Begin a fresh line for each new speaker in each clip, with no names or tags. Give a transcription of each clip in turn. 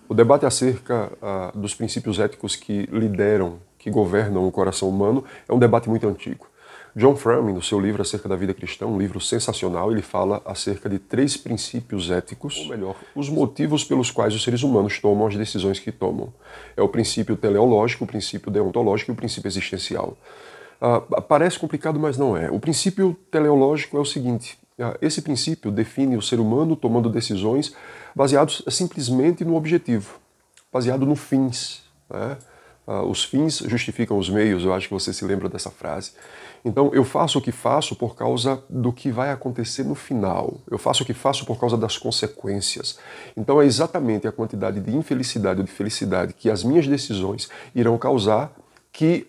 O debate acerca dos princípios éticos que lideram, que governam o coração humano, é um debate muito antigo. John Frum, no seu livro Acerca da Vida Cristã, um livro sensacional, ele fala acerca de 3 princípios éticos, ou melhor, os motivos pelos quais os seres humanos tomam as decisões que tomam. É o princípio teleológico, o princípio deontológico e o princípio existencial. Parece complicado, mas não é. O princípio teleológico é o seguinte: esse princípio define o ser humano tomando decisões baseados simplesmente no objetivo, baseado no fins, né? Os fins justificam os meios, eu acho que você se lembra dessa frase. Então, eu faço o que faço por causa do que vai acontecer no final. Eu faço o que faço por causa das consequências. Então, é exatamente a quantidade de infelicidade ou de felicidade que as minhas decisões irão causar que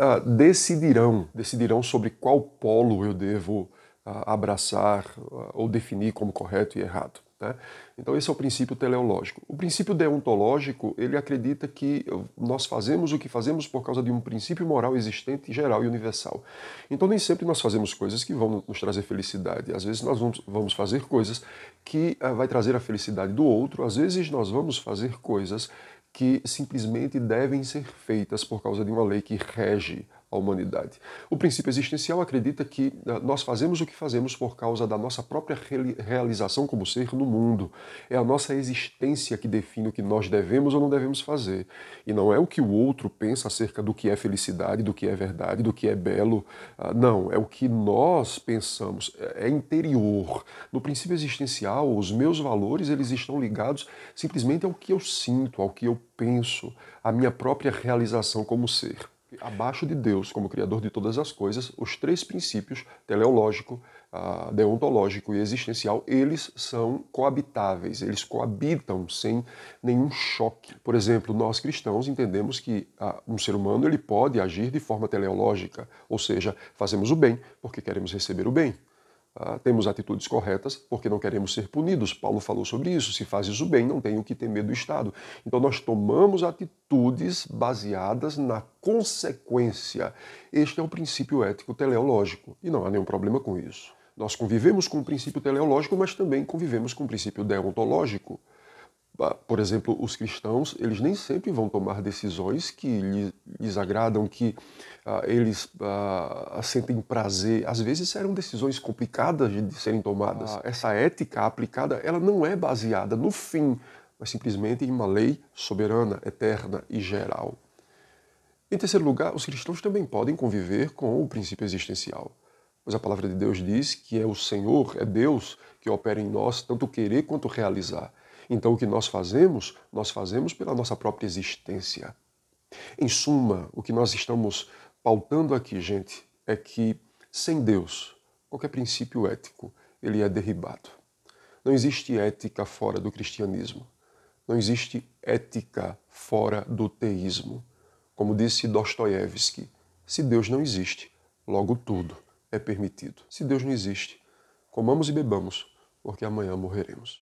decidirão sobre qual polo eu devo abraçar ou definir como correto e errado, né? Então esse é o princípio teleológico. O princípio deontológico, ele acredita que nós fazemos o que fazemos por causa de um princípio moral existente, geral e universal. Então nem sempre nós fazemos coisas que vão nos trazer felicidade. Às vezes nós vamos fazer coisas que vai trazer a felicidade do outro. Às vezes nós vamos fazer coisas que simplesmente devem ser feitas por causa de uma lei que rege a humanidade. O princípio existencial acredita que nós fazemos o que fazemos por causa da nossa própria realização como ser no mundo. É a nossa existência que define o que nós devemos ou não devemos fazer. E não é o que o outro pensa acerca do que é felicidade, do que é verdade, do que é belo. Não, é o que nós pensamos. É interior. No princípio existencial, os meus valores eles estão ligados simplesmente ao que eu sinto, ao que eu penso, à minha própria realização como ser. Abaixo de Deus, como Criador de todas as coisas, os 3 princípios, teleológico, deontológico e existencial, eles são coabitáveis, eles coabitam sem nenhum choque. Por exemplo, nós cristãos entendemos que um ser humano ele pode agir de forma teleológica, ou seja, fazemos o bem porque queremos receber o bem. Temos atitudes corretas porque não queremos ser punidos. Paulo falou sobre isso. Se fazes o bem, não tenho que temer do Estado. Então nós tomamos atitudes baseadas na consequência. Este é o princípio ético teleológico e não há nenhum problema com isso. Nós convivemos com o princípio teleológico, mas também convivemos com o princípio deontológico. Por exemplo, os cristãos, eles nem sempre vão tomar decisões que lhes agradam, que eles sentem prazer. Às vezes serão decisões complicadas de serem tomadas. Essa ética aplicada, ela não é baseada no fim, mas simplesmente em uma lei soberana, eterna e geral. Em terceiro lugar, os cristãos também podem conviver com o princípio existencial. Pois a palavra de Deus diz que é o Senhor, é Deus, que opera em nós tanto querer quanto realizar. Então o que nós fazemos pela nossa própria existência. Em suma, o que nós estamos pautando aqui, gente, é que sem Deus, qualquer princípio ético, ele é derribado. Não existe ética fora do cristianismo. Não existe ética fora do teísmo. Como disse Dostoiévski, se Deus não existe, logo tudo é permitido. Se Deus não existe, comamos e bebamos, porque amanhã morreremos.